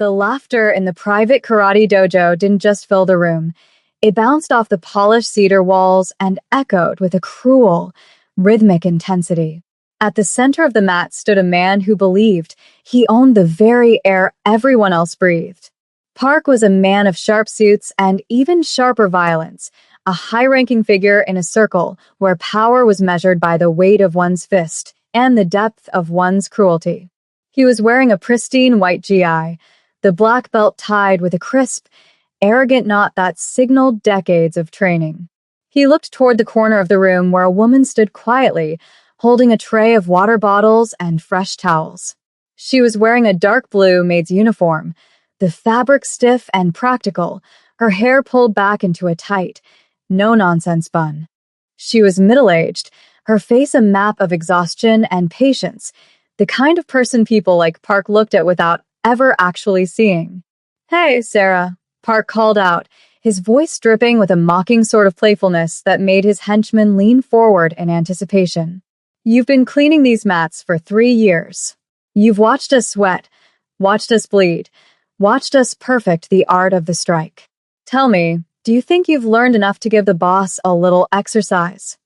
The laughter in the private karate dojo didn't just fill the room. It bounced off the polished cedar walls and echoed with a cruel, rhythmic intensity. At the center of the mat stood a man who believed he owned the very air everyone else breathed. Park was a man of sharp suits and even sharper violence, a high-ranking figure in a circle where power was measured by the weight of one's fist and the depth of one's cruelty. He was wearing a pristine white GI, the black belt tied with a crisp, arrogant knot that signaled decades of training. He looked toward the corner of the room where a woman stood quietly, holding a tray of water bottles and fresh towels. She was wearing a dark blue maid's uniform, the fabric stiff and practical, her hair pulled back into a tight, no-nonsense bun. She was middle-aged, her face a map of exhaustion and patience, the kind of person people like Park looked at without ever actually seeing. "Hey, Sarah," Park called out, his voice dripping with a mocking sort of playfulness that made his henchman lean forward in anticipation. "You've been cleaning these mats for 3 years. You've watched us sweat, watched us bleed, watched us perfect the art of the strike. Tell me, do you think you've learned enough to give the boss a little exercise?"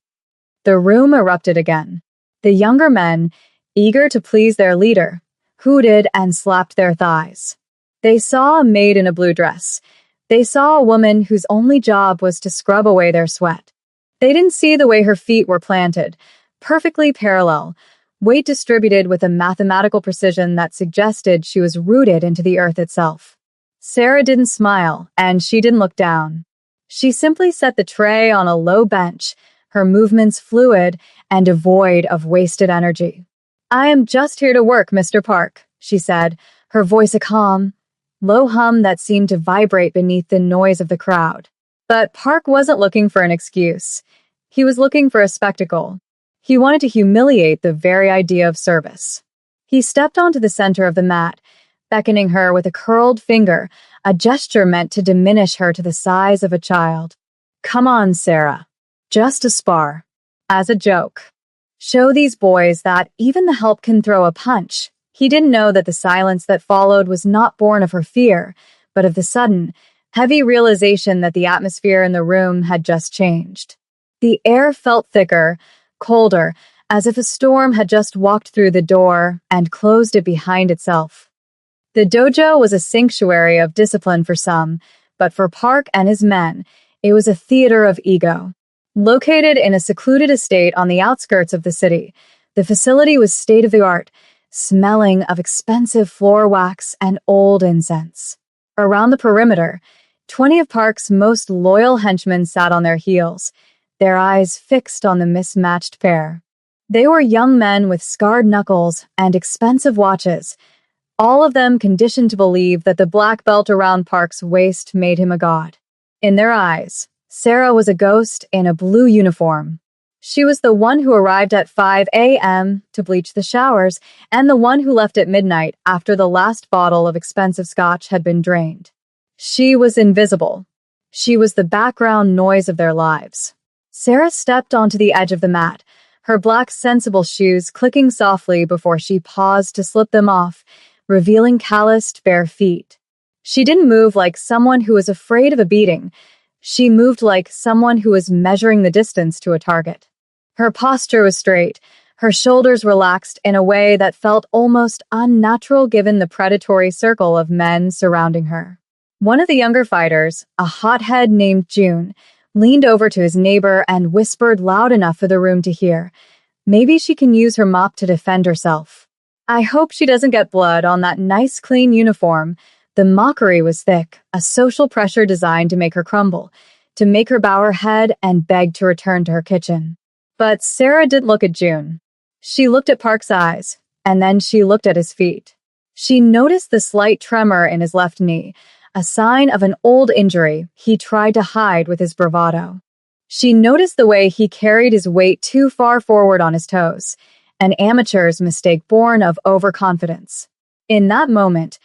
The room erupted again. The younger men, eager to please their leader, hooted and slapped their thighs. They saw a maid in a blue dress. They saw a woman whose only job was to scrub away their sweat. They didn't see the way her feet were planted, perfectly parallel, weight distributed with a mathematical precision that suggested she was rooted into the earth itself. Sarah didn't smile, and she didn't look down. She simply set the tray on a low bench, her movements fluid and devoid of wasted energy. "I am just here to work, Mr. Park," she said, her voice a calm, low hum that seemed to vibrate beneath the noise of the crowd. But Park wasn't looking for an excuse. He was looking for a spectacle. He wanted to humiliate the very idea of service. He stepped onto the center of the mat, beckoning her with a curled finger, a gesture meant to diminish her to the size of a child. "Come on, Sarah. Just a spar. As a joke. Show these boys that even the help can throw a punch." He didn't know that the silence that followed was not born of her fear, but of the sudden, heavy realization that the atmosphere in the room had just changed. The air felt thicker, colder, as if a storm had just walked through the door and closed it behind itself. The dojo was a sanctuary of discipline for some, but for Park and his men, it was a theater of ego. Located in a secluded estate on the outskirts of the city, the facility was state-of-the-art, smelling of expensive floor wax and old incense. Around the perimeter, 20 of Park's most loyal henchmen sat on their heels, their eyes fixed on the mismatched pair. They were young men with scarred knuckles and expensive watches, all of them conditioned to believe that the black belt around Park's waist made him a god. In their eyes, Sarah was a ghost in a blue uniform. She was the one who arrived at 5 a.m. to bleach the showers, and the one who left at midnight after the last bottle of expensive scotch had been drained. She was invisible. She was the background noise of their lives. Sarah stepped onto the edge of the mat, her black sensible shoes clicking softly before she paused to slip them off, revealing calloused bare feet. She didn't move like someone who was afraid of a beating. She moved like someone who was measuring the distance to a target. Her posture was straight, her shoulders relaxed in a way that felt almost unnatural given the predatory circle of men surrounding her. One of the younger fighters, a hothead named June, leaned over to his neighbor and whispered loud enough for the room to hear, "Maybe she can use her mop to defend herself. I hope she doesn't get blood on that nice clean uniform." The mockery was thick, a social pressure designed to make her crumble, to make her bow her head and beg to return to her kitchen. But Sarah didn't look at June. She looked at Park's eyes, and then she looked at his feet. She noticed the slight tremor in his left knee, a sign of an old injury he tried to hide with his bravado. She noticed the way he carried his weight too far forward on his toes, an amateur's mistake born of overconfidence. In that moment,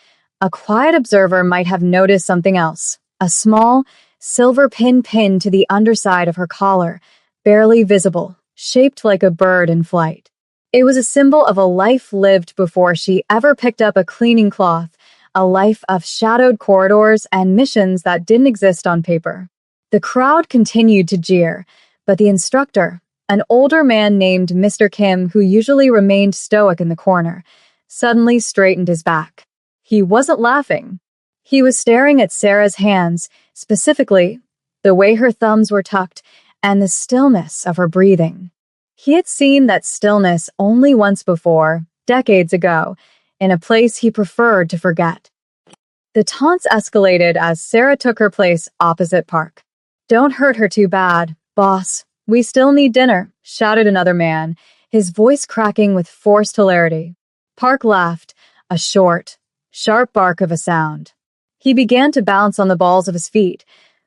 a quiet observer might have noticed something else, a small, silver pin pinned to the underside of her collar, barely visible, shaped like a bird in flight. It was a symbol of a life lived before she ever picked up a cleaning cloth, a life of shadowed corridors and missions that didn't exist on paper. The crowd continued to jeer, but the instructor, an older man named Mr. Kim, who usually remained stoic in the corner, suddenly straightened his back. He wasn't laughing. He was staring at Sarah's hands, specifically the way her thumbs were tucked and the stillness of her breathing. He had seen that stillness only once before, decades ago, in a place he preferred to forget. The taunts escalated as Sarah took her place opposite Park. "Don't hurt her too bad, boss. We still need dinner," shouted another man, his voice cracking with forced hilarity. Park laughed, a short, sharp bark of a sound. He began to bounce on the balls of his feet,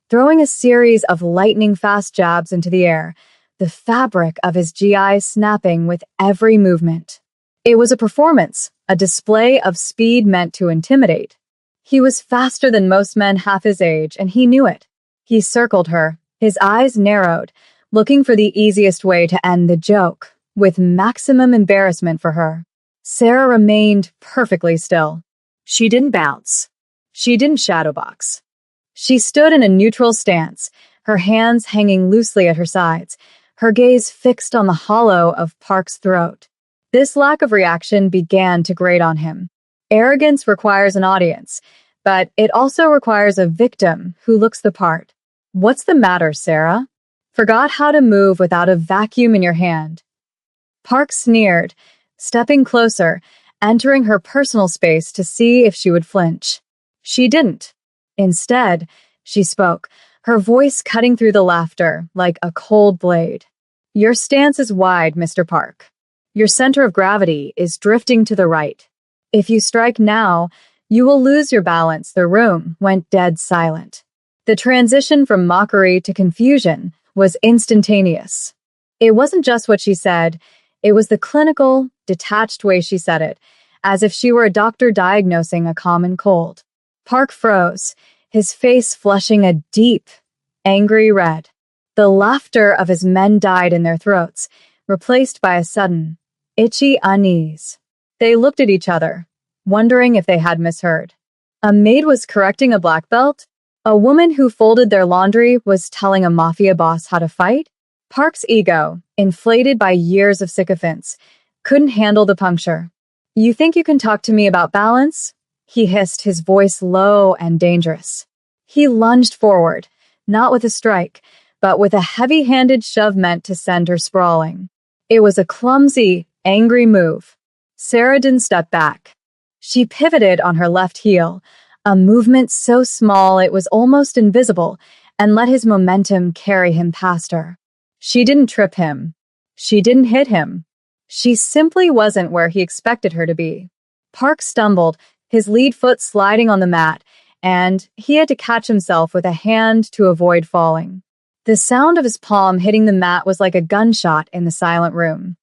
throwing a series of lightning-fast jabs into the air, the fabric of his GI snapping with every movement. It was a performance, a display of speed meant to intimidate. He was faster than most men half his age, and he knew it. He circled her, his eyes narrowed, looking for the easiest way to end the joke, with maximum embarrassment for her. Sarah remained perfectly still. She didn't bounce. She didn't shadowbox. She stood in a neutral stance, her hands hanging loosely at her sides, her gaze fixed on the hollow of Park's throat. This lack of reaction began to grate on him. Arrogance requires an audience, but it also requires a victim who looks the part. "What's the matter, Sarah? Forgot how to move without a vacuum in your hand?" Park sneered, stepping closer, entering her personal space to see if she would flinch. She didn't. Instead, she spoke, her voice cutting through the laughter like a cold blade. "Your stance is wide, Mr. Park. Your center of gravity is drifting to the right. If you strike now, you will lose your balance." The room went dead silent. The transition from mockery to confusion was instantaneous. It wasn't just what she said, it was the clinical, detached way she said it, as if she were a doctor diagnosing a common cold. Park froze, his face flushing a deep, angry red. The laughter of his men died in their throats, replaced by a sudden, itchy unease. They looked at each other, wondering if they had misheard. A maid was correcting a black belt? A woman who folded their laundry was telling a Mafia boss how to fight? Park's ego, inflated by years of sycophants, couldn't handle the puncture. "You think you can talk to me about balance?" he hissed, his voice low and dangerous. He lunged forward, not with a strike, but with a heavy-handed shove meant to send her sprawling. It was a clumsy, angry move. Sarah didn't step back. She pivoted on her left heel, a movement so small it was almost invisible, and let his momentum carry him past her. She didn't trip him. She didn't hit him. She simply wasn't where he expected her to be. Park stumbled, his lead foot sliding on the mat, and he had to catch himself with a hand to avoid falling. The sound of his palm hitting the mat was like a gunshot in the silent room.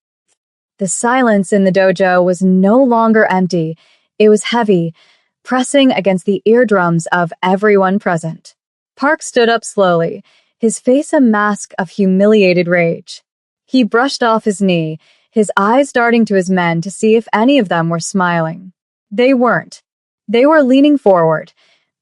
The silence in the dojo was no longer empty. It was heavy, pressing against the eardrums of everyone present. Park stood up slowly, his face a mask of humiliated rage. He brushed off his knee, his eyes darting to his men to see if any of them were smiling. They weren't. They were leaning forward,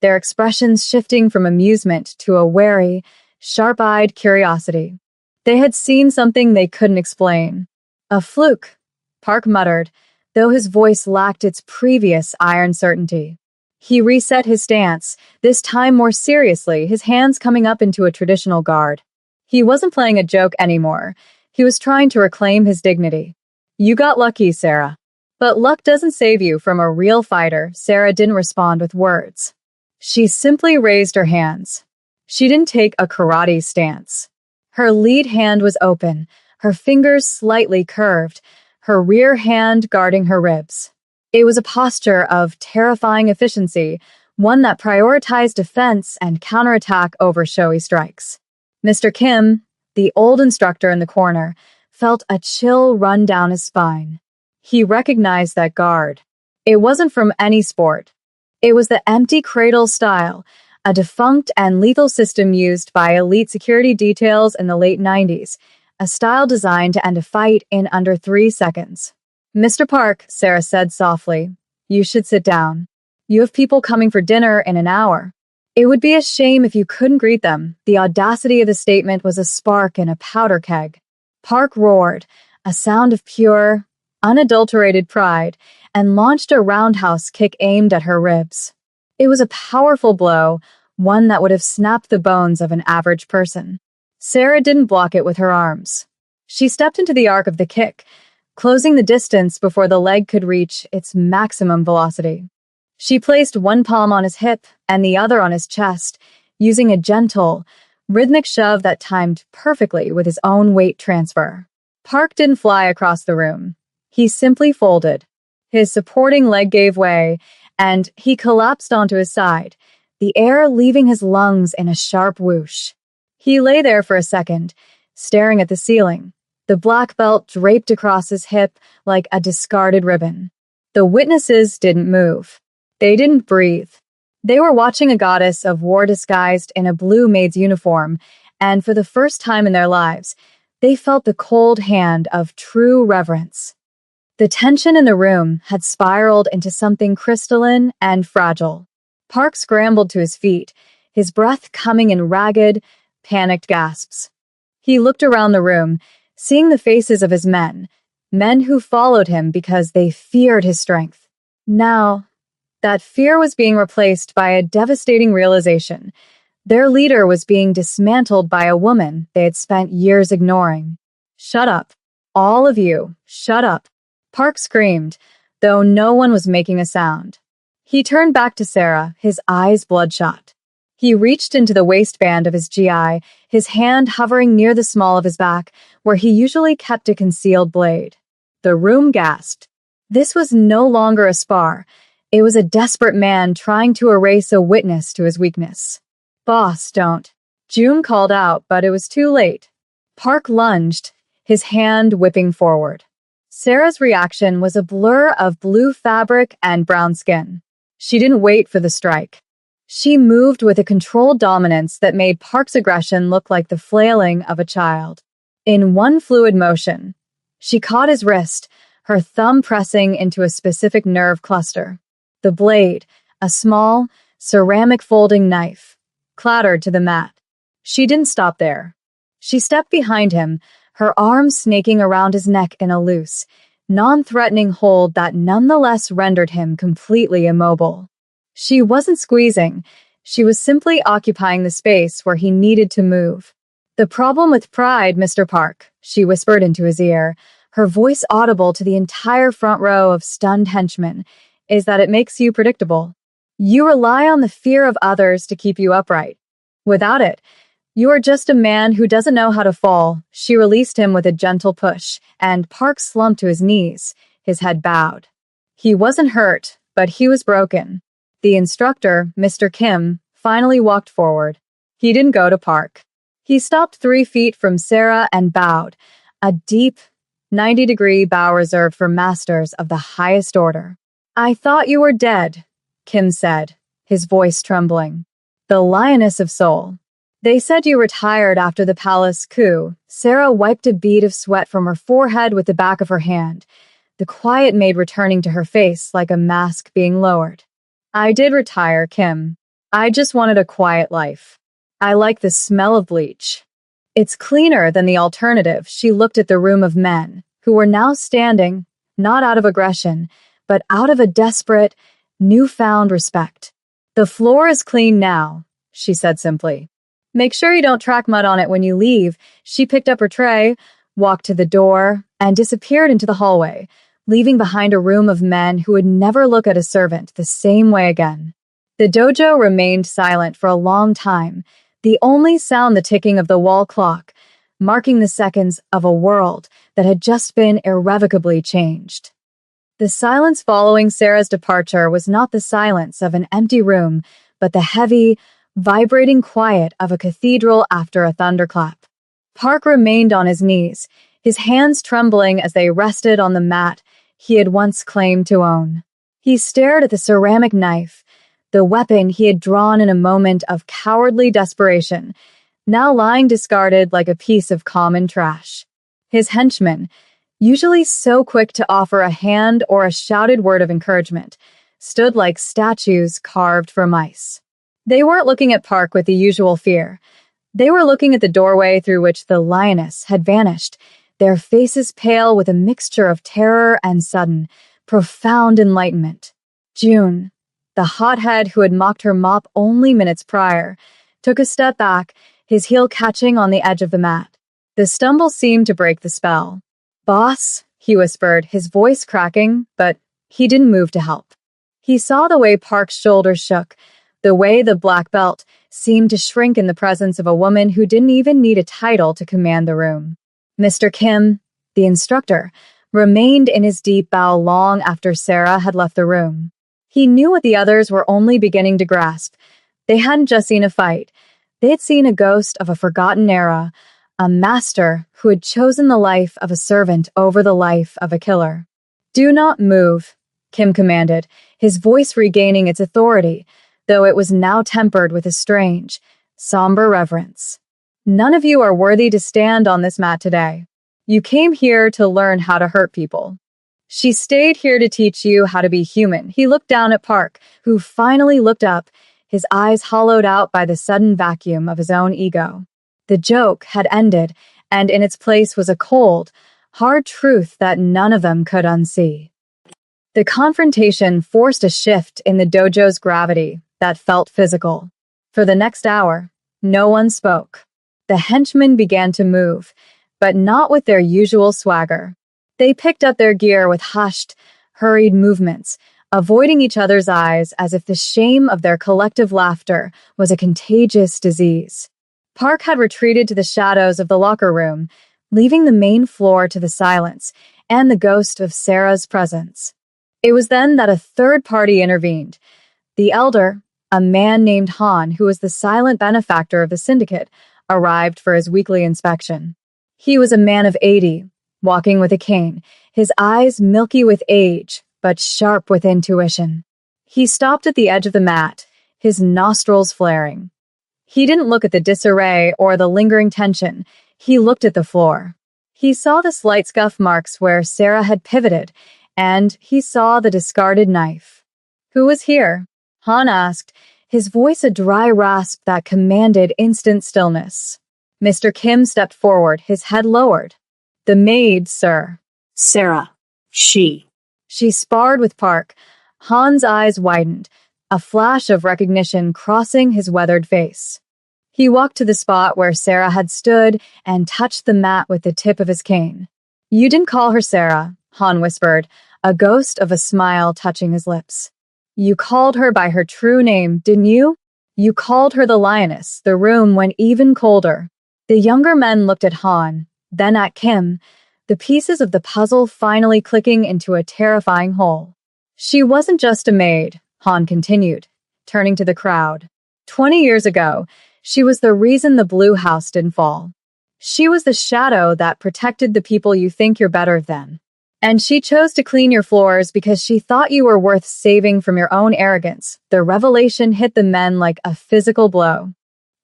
their expressions shifting from amusement to a wary, sharp-eyed curiosity. They had seen something they couldn't explain. "A fluke," Park muttered, though his voice lacked its previous iron certainty. He reset his stance, this time more seriously, his hands coming up into a traditional guard. He wasn't playing a joke anymore. He was trying to reclaim his dignity. "You got lucky, Sarah. But luck doesn't save you from a real fighter." Sarah didn't respond with words. She simply raised her hands. She didn't take a karate stance. Her lead hand was open, her fingers slightly curved, her rear hand guarding her ribs. It was a posture of terrifying efficiency, one that prioritized defense and counterattack over showy strikes. Mr. Kim, the old instructor in the corner, felt a chill run down his spine. He recognized that guard. It wasn't from any sport. It was the empty cradle style, a defunct and lethal system used by elite security details in the late 90s, a style designed to end a fight in under 3 seconds. "Mr. Park," Sarah said softly, "you should sit down." You have people coming for dinner in an hour. It would be a shame if you couldn't greet them. The audacity of the statement was a spark in a powder keg. Park roared, a sound of pure, unadulterated pride, and launched a roundhouse kick aimed at her ribs. It was a powerful blow, one that would have snapped the bones of an average person. Sarah didn't block it with her arms. She stepped into the arc of the kick, closing the distance before the leg could reach its maximum velocity. She placed one palm on his hip and the other on his chest, using a gentle, rhythmic shove that timed perfectly with his own weight transfer. Park didn't fly across the room. He simply folded. His supporting leg gave way, and he collapsed onto his side, the air leaving his lungs in a sharp whoosh. He lay there for a second, staring at the ceiling, the black belt draped across his hip like a discarded ribbon. The witnesses didn't move. They didn't breathe. They were watching a goddess of war disguised in a blue maid's uniform, and for the first time in their lives, they felt the cold hand of true reverence. The tension in the room had spiraled into something crystalline and fragile. Park scrambled to his feet, his breath coming in ragged, panicked gasps. He looked around the room, seeing the faces of his men who followed him because they feared his strength. Now, that fear was being replaced by a devastating realization. Their leader was being dismantled by a woman they had spent years ignoring. "Shut up. All of you, shut up," Park screamed, though no one was making a sound. He turned back to Sarah, his eyes bloodshot. He reached into the waistband of his GI, his hand hovering near the small of his back, where he usually kept a concealed blade. The room gasped. This was no longer a spar. It was a desperate man trying to erase a witness to his weakness. "Boss, don't." June called out, but it was too late. Park lunged, his hand whipping forward. Sarah's reaction was a blur of blue fabric and brown skin. She didn't wait for the strike. She moved with a controlled dominance that made Park's aggression look like the flailing of a child. In one fluid motion, she caught his wrist, her thumb pressing into a specific nerve cluster. The blade, a small, ceramic folding knife, clattered to the mat. She didn't stop there. She stepped behind him, her arms snaking around his neck in a loose, non-threatening hold that nonetheless rendered him completely immobile. She wasn't squeezing. She was simply occupying the space where he needed to move. "The problem with pride, Mr. Park," she whispered into his ear, her voice audible to the entire front row of stunned henchmen, "is that it makes you predictable. You rely on the fear of others to keep you upright. Without it, you are just a man who doesn't know how to fall." She released him with a gentle push, and Park slumped to his knees, his head bowed. He wasn't hurt, but he was broken. The instructor, Mr. Kim, finally walked forward. He didn't go to Park. He stopped 3 feet from Sarah and bowed, a deep, 90-degree bow reserved for masters of the highest order. "I thought you were dead," Kim said, his voice trembling. "The lioness of soul. They said you retired after the palace coup." Sarah wiped a bead of sweat from her forehead with the back of her hand, the quiet maid returning to her face like a mask being lowered. "I did retire, Kim. I just wanted a quiet life. I like the smell of bleach. It's cleaner than the alternative." She looked at the room of men, who were now standing, not out of aggression, but out of a desperate, newfound respect. "The floor is clean now," she said simply. "Make sure you don't track mud on it when you leave." She picked up her tray, walked to the door, and disappeared into the hallway, leaving behind a room of men who would never look at a servant the same way again. The dojo remained silent for a long time, the only sound the ticking of the wall clock, marking the seconds of a world that had just been irrevocably changed. The silence following Sarah's departure was not the silence of an empty room, but the heavy, vibrating quiet of a cathedral after a thunderclap. Park remained on his knees, his hands trembling as they rested on the mat he had once claimed to own. He stared at the ceramic knife, the weapon he had drawn in a moment of cowardly desperation, now lying discarded like a piece of common trash. His henchmen, usually so quick to offer a hand or a shouted word of encouragement, stood like statues carved from ice. They weren't looking at Park with the usual fear. They were looking at the doorway through which the lioness had vanished, their faces pale with a mixture of terror and sudden, profound enlightenment. June, the hothead who had mocked her mop only minutes prior, took a step back, his heel catching on the edge of the mat. The stumble seemed to break the spell. "Boss," he whispered, his voice cracking, but he didn't move to help. He saw the way Park's shoulders shook, the way the black belt seemed to shrink in the presence of a woman who didn't even need a title to command the room. Mr. Kim, the instructor, remained in his deep bow long after Sarah had left the room. He knew what the others were only beginning to grasp. They hadn't just seen a fight. They had seen a ghost of a forgotten era, a master who had chosen the life of a servant over the life of a killer. "Do not move," Kim commanded, his voice regaining its authority, though it was now tempered with a strange, somber reverence. "None of you are worthy to stand on this mat today. You came here to learn how to hurt people. She stayed here to teach you how to be human." He looked down at Park, who finally looked up, his eyes hollowed out by the sudden vacuum of his own ego. The joke had ended, and in its place was a cold, hard truth that none of them could unsee. The confrontation forced a shift in the dojo's gravity that felt physical. For the next hour, no one spoke. The henchmen began to move, but not with their usual swagger. They picked up their gear with hushed, hurried movements, avoiding each other's eyes as if the shame of their collective laughter was a contagious disease. Park had retreated to the shadows of the locker room, leaving the main floor to the silence and the ghost of Sarah's presence. It was then that a third party intervened. The elder, a man named Han, who was the silent benefactor of the syndicate, arrived for his weekly inspection. He was a man of 80, walking with a cane, his eyes milky with age, but sharp with intuition. He stopped at the edge of the mat, his nostrils flaring. He didn't look at the disarray or the lingering tension. He looked at the floor. He saw the slight scuff marks where Sarah had pivoted, and he saw the discarded knife. "Who was here?" Han asked, his voice a dry rasp that commanded instant stillness. Mr. Kim stepped forward, his head lowered. "The maid, sir." "Sarah. She." She sparred with Park. Han's eyes widened, a flash of recognition crossing his weathered face. He walked to the spot where Sarah had stood and touched the mat with the tip of his cane. "You didn't call her Sarah," Han whispered, a ghost of a smile touching his lips. "You called her by her true name, didn't you? You called her the lioness." The room went even colder. The younger men looked at Han, then at Kim, the pieces of the puzzle finally clicking into a terrifying whole. "She wasn't just a maid," Han continued, turning to the crowd. 20 years ago, she was the reason the Blue House didn't fall. She was the shadow that protected the people you think you're better than. And she chose to clean your floors because she thought you were worth saving from your own arrogance." The revelation hit the men like a physical blow.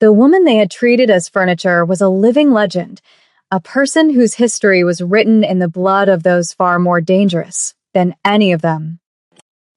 The woman they had treated as furniture was a living legend, a person whose history was written in the blood of those far more dangerous than any of them.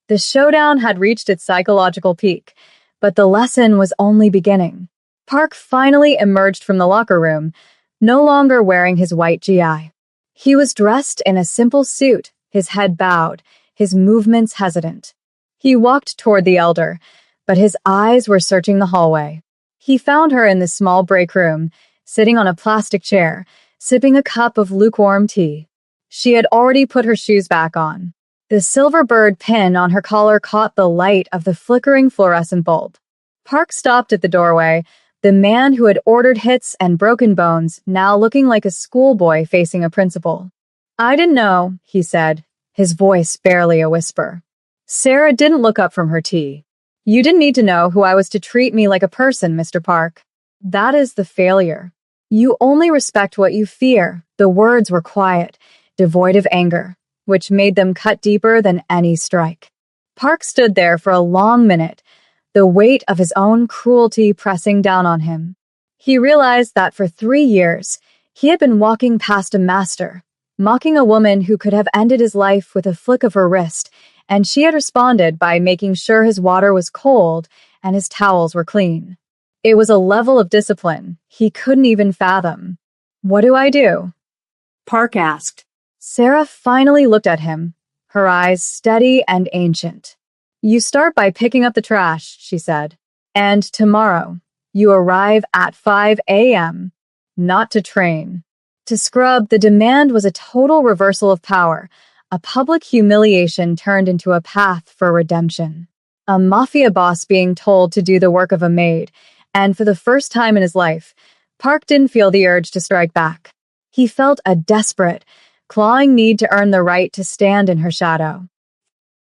The showdown had reached its psychological peak, but the lesson was only beginning. Park finally emerged from the locker room, no longer wearing his white GI. He was dressed in a simple suit, his head bowed, his movements hesitant. He walked toward the elder, but his eyes were searching the hallway. He found her in the small break room, sitting on a plastic chair, sipping a cup of lukewarm tea. She had already put her shoes back on. The silver bird pin on her collar caught the light of the flickering fluorescent bulb. Park stopped at the doorway, the man who had ordered hits and broken bones now looking like a schoolboy facing a principal. "I didn't know," he said, his voice barely a whisper. Sarah didn't look up from her tea. "You didn't need to know who I was to treat me like a person, Mr. Park. That is the failure. You only respect what you fear." The words were quiet, devoid of anger, which made them cut deeper than any strike. Park stood there for a long minute, the weight of his own cruelty pressing down on him. He realized that for 3 years, he had been walking past a master, mocking a woman who could have ended his life with a flick of her wrist, and she had responded by making sure his water was cold and his towels were clean. It was a level of discipline he couldn't even fathom. "What do I do?" Park asked. Sarah finally looked at him, her eyes steady and ancient. "You start by picking up the trash," she said. "And tomorrow, you arrive at 5 a.m., not to train." To Scrub, the demand was a total reversal of power, a public humiliation turned into a path for redemption. A mafia boss being told to do the work of a maid, and for the first time in his life, Park didn't feel the urge to strike back. He felt a desperate, clawing need to earn the right to stand in her shadow.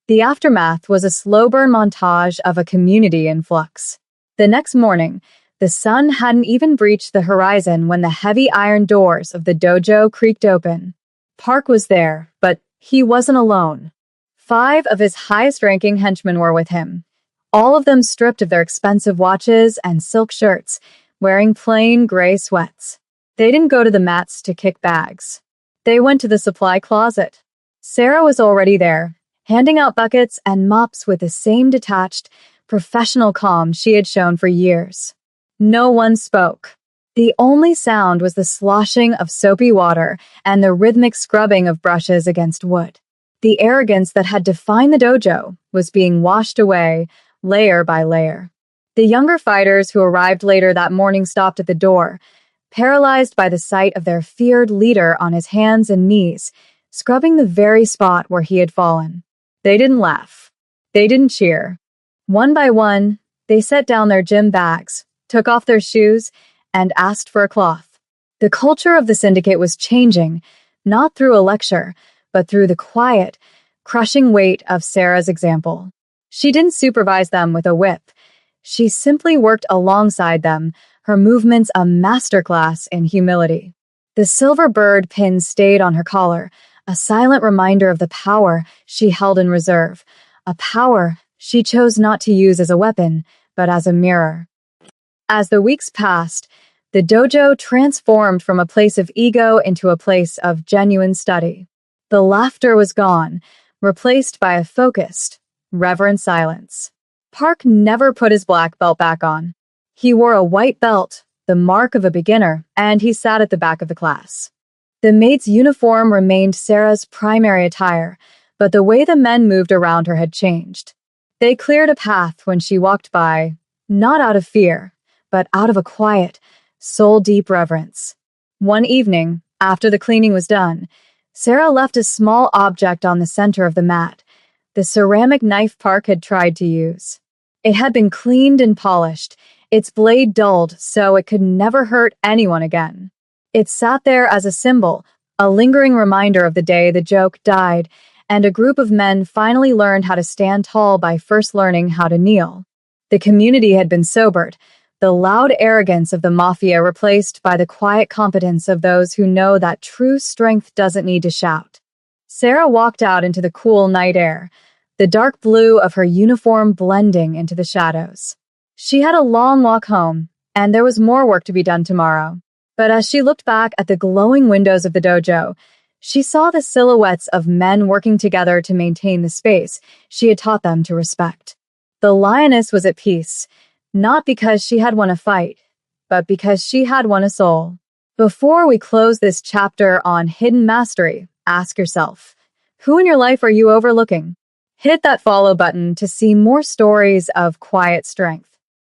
The aftermath was a slow-burn montage of a community in flux. The next morning, the sun hadn't even breached the horizon when the heavy iron doors of the dojo creaked open. Park was there, but he wasn't alone. 5 of his highest-ranking henchmen were with him, all of them stripped of their expensive watches and silk shirts, wearing plain gray sweats. They didn't go to the mats to kick bags. They went to the supply closet. Sarah was already there, handing out buckets and mops with the same detached, professional calm she had shown for years. No one spoke. The only sound was the sloshing of soapy water and the rhythmic scrubbing of brushes against wood. The arrogance that had defined the dojo was being washed away, layer by layer. The younger fighters who arrived later that morning stopped at the door, paralyzed by the sight of their feared leader on his hands and knees, scrubbing the very spot where he had fallen. They didn't laugh. They didn't cheer. One by one, they set down their gym bags, took off their shoes, and asked for a cloth. The culture of the syndicate was changing, not through a lecture, but through the quiet, crushing weight of Sarah's example. She didn't supervise them with a whip. She simply worked alongside them, her movements a masterclass in humility. The silver bird pin stayed on her collar, a silent reminder of the power she held in reserve, a power she chose not to use as a weapon, but as a mirror. As the weeks passed, the dojo transformed from a place of ego into a place of genuine study. The laughter was gone, replaced by a focused, reverent silence. Park never put his black belt back on. He wore a white belt, the mark of a beginner, and he sat at the back of the class. The maid's uniform remained Sarah's primary attire, but the way the men moved around her had changed. They cleared a path when she walked by, not out of fear, but out of a quiet, soul-deep reverence. One evening, after the cleaning was done, Sarah left a small object on the center of the mat, the ceramic knife Park had tried to use. It had been cleaned and polished, its blade dulled so it could never hurt anyone again. It sat there as a symbol, a lingering reminder of the day the joke died, and a group of men finally learned how to stand tall by first learning how to kneel. The community had been sobered, the loud arrogance of the Mafia replaced by the quiet competence of those who know that true strength doesn't need to shout. Sarah walked out into the cool night air, the dark blue of her uniform blending into the shadows. She had a long walk home, and there was more work to be done tomorrow. But as she looked back at the glowing windows of the dojo, she saw the silhouettes of men working together to maintain the space she had taught them to respect. The lioness was at peace, not because she had won a fight, but because she had won a soul. Before we close this chapter on hidden mastery, ask yourself, who in your life are you overlooking? Hit that follow button to see more stories of quiet strength.